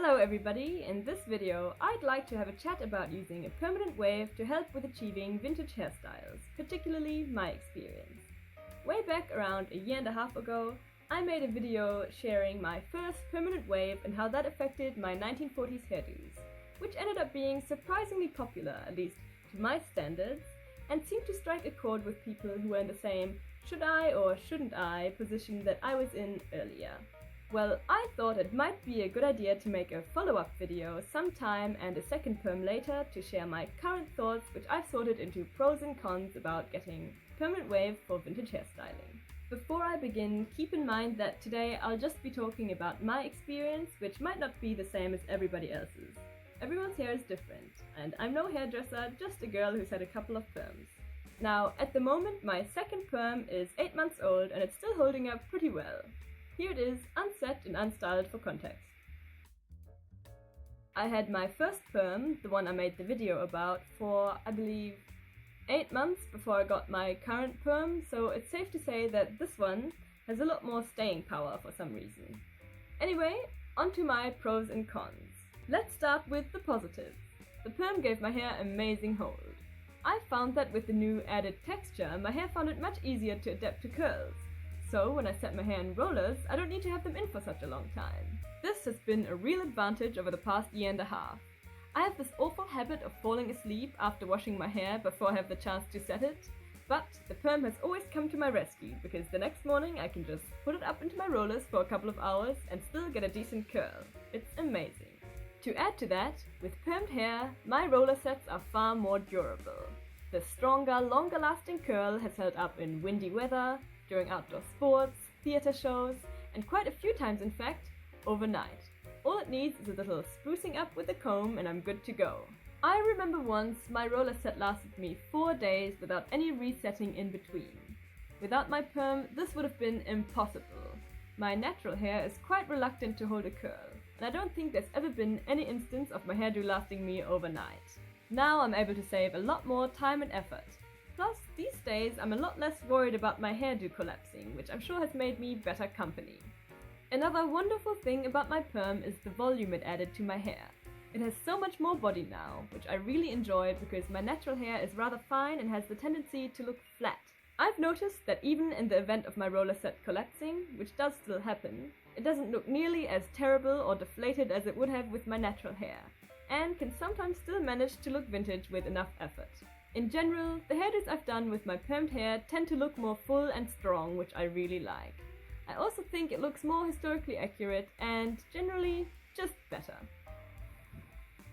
Hello everybody, in this video I'd like to have a chat about using a permanent wave to help with achieving vintage hairstyles, particularly my experience. Way back around a year and a half ago, I made a video sharing my first permanent wave and how that affected my 1940s hairdos, which ended up being surprisingly popular, at least to my standards, and seemed to strike a chord with people who were in the same should I or shouldn't I position that I was in earlier. Well, I thought it might be a good idea to make a follow-up video sometime and a second perm later to share my current thoughts, which I've sorted into pros and cons about getting permanent wave for vintage hairstyling. Before I begin, keep in mind that today I'll just be talking about my experience, which might not be the same as everybody else's. Everyone's hair is different, and I'm no hairdresser, just a girl who's had a couple of perms. Now, at the moment, my second perm is 8 months old and it's still holding up pretty well. Here it is, unset and unstyled for context. I had my first perm, the one I made the video about, for, I believe, 8 months before I got my current perm, so it's safe to say that this one has a lot more staying power for some reason. Anyway, onto my pros and cons. Let's start with the positives. The perm gave my hair amazing hold. I found that with the new added texture, my hair found it much easier to adapt to curls. So when I set my hair in rollers, I don't need to have them in for such a long time. This has been a real advantage over the past year and a half. I have this awful habit of falling asleep after washing my hair before I have the chance to set it, but the perm has always come to my rescue because the next morning I can just put it up into my rollers for a couple of hours and still get a decent curl. It's amazing. To add to that, with permed hair, my roller sets are far more durable. The stronger, longer lasting curl has held up in windy weather, during outdoor sports, theatre shows, and quite a few times in fact, overnight. All it needs is a little sprucing up with a comb and I'm good to go. I remember once my roller set lasted me 4 days without any resetting in between. Without my perm, this would have been impossible. My natural hair is quite reluctant to hold a curl, and I don't think there's ever been any instance of my hairdo lasting me overnight. Now I'm able to save a lot more time and effort. Plus, these days I'm a lot less worried about my hairdo collapsing, which I'm sure has made me better company. Another wonderful thing about my perm is the volume it added to my hair. It has so much more body now, which I really enjoy because my natural hair is rather fine and has the tendency to look flat. I've noticed that even in the event of my roller set collapsing, which does still happen, it doesn't look nearly as terrible or deflated as it would have with my natural hair, and can sometimes still manage to look vintage with enough effort. In general, the hairdos I've done with my permed hair tend to look more full and strong, which I really like. I also think it looks more historically accurate and, generally, just better.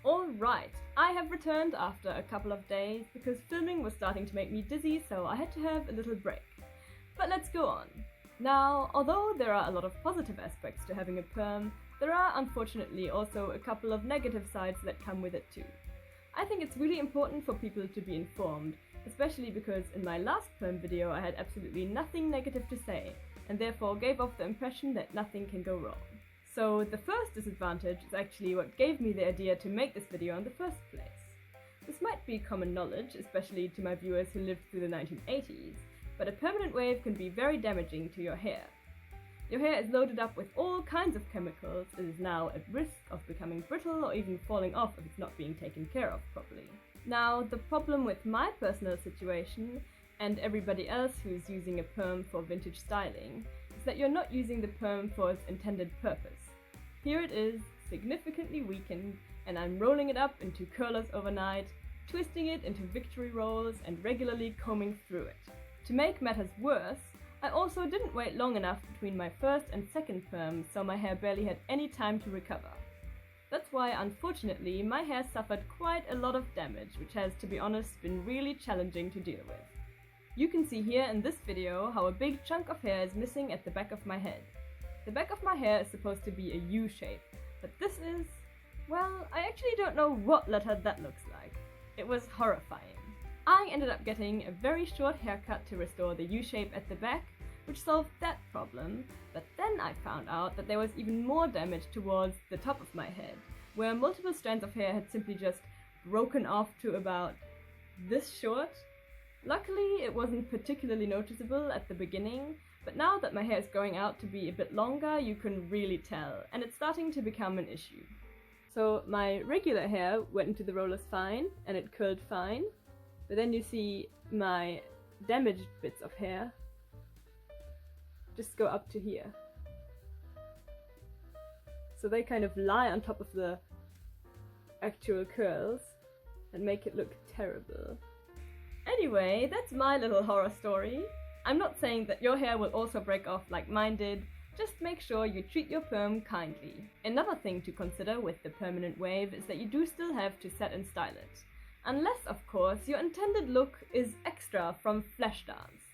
Alright, I have returned after a couple of days because filming was starting to make me dizzy, so I had to have a little break. But let's go on. Now, although there are a lot of positive aspects to having a perm, there are unfortunately also a couple of negative sides that come with it too. I think it's really important for people to be informed, especially because in my last perm video I had absolutely nothing negative to say, and therefore gave off the impression that nothing can go wrong. So the first disadvantage is actually what gave me the idea to make this video in the first place. This might be common knowledge, especially to my viewers who lived through the 1980s, but a permanent wave can be very damaging to your hair. Your hair is loaded up with all kinds of chemicals, it is now at risk of becoming brittle or even falling off if it's not being taken care of properly. Now, the problem with my personal situation, and everybody else who's using a perm for vintage styling, is that you're not using the perm for its intended purpose. Here it is, significantly weakened, and I'm rolling it up into curlers overnight, twisting it into victory rolls, and regularly combing through it. To make matters worse, I also didn't wait long enough between my first and second perm, so my hair barely had any time to recover. That's why, unfortunately, my hair suffered quite a lot of damage, which has, to be honest, been really challenging to deal with. You can see here in this video how a big chunk of hair is missing at the back of my head. The back of my hair is supposed to be a U shape, but this is, well, I actually don't know what letter that looks like. It was horrifying. I ended up getting a very short haircut to restore the U shape at the back, which solved that problem, but then I found out that there was even more damage towards the top of my head, where multiple strands of hair had simply just broken off to about this short. Luckily, it wasn't particularly noticeable at the beginning, but now that my hair is growing out to be a bit longer, you can really tell, and it's starting to become an issue. So my regular hair went into the rollers fine and it curled fine, but then you see my damaged bits of hair just go up to here. So they kind of lie on top of the actual curls and make it look terrible. Anyway, that's my little horror story. I'm not saying that your hair will also break off like mine did, just make sure you treat your perm kindly. Another thing to consider with the permanent wave is that you do still have to set and style it. Unless, of course, your intended look is extra from Flashdance.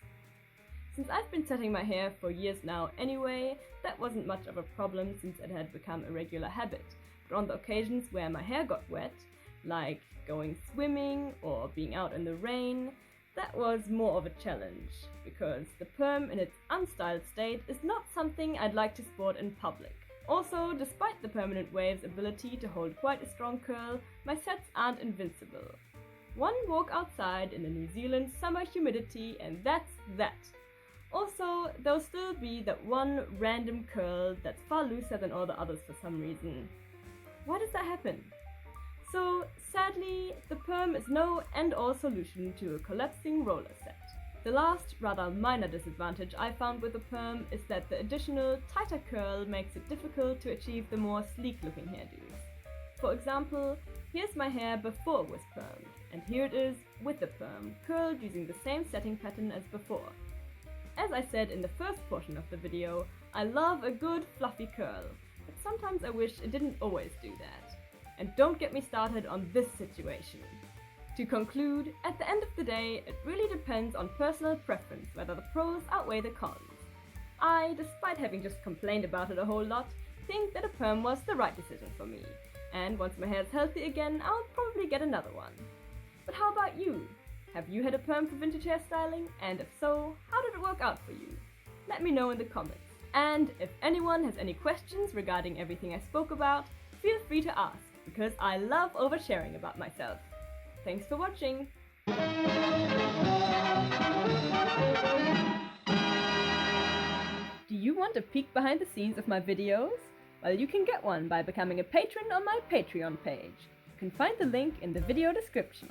Since I've been setting my hair for years now anyway, that wasn't much of a problem since it had become a regular habit. But on the occasions where my hair got wet, like going swimming or being out in the rain, that was more of a challenge, because the perm in its unstyled state is not something I'd like to sport in public. Also, despite the permanent wave's ability to hold quite a strong curl, my sets aren't invincible. One walk outside in the New Zealand summer humidity and that's that. Also, there'll still be that one random curl that's far looser than all the others for some reason. Why does that happen? So, sadly, the perm is no end-all solution to a collapsing roller set. The last, rather minor disadvantage I found with the perm is that the additional, tighter curl makes it difficult to achieve the more sleek-looking hairdos. For example, here's my hair before it was permed, and here it is with the perm, curled using the same setting pattern as before. As I said in the first portion of the video, I love a good fluffy curl, but sometimes I wish it didn't always do that. And don't get me started on this situation. To conclude, at the end of the day, it really depends on personal preference whether the pros outweigh the cons. I, despite having just complained about it a whole lot, think that a perm was the right decision for me, and once my hair's healthy again, I'll probably get another one. But how about you? Have you had a perm for vintage hairstyling? And if so, how did it work out for you? Let me know in the comments. And if anyone has any questions regarding everything I spoke about, feel free to ask, because I love oversharing about myself. Thanks for watching! Do you want a peek behind the scenes of my videos? Well, you can get one by becoming a patron on my Patreon page. You can find the link in the video description.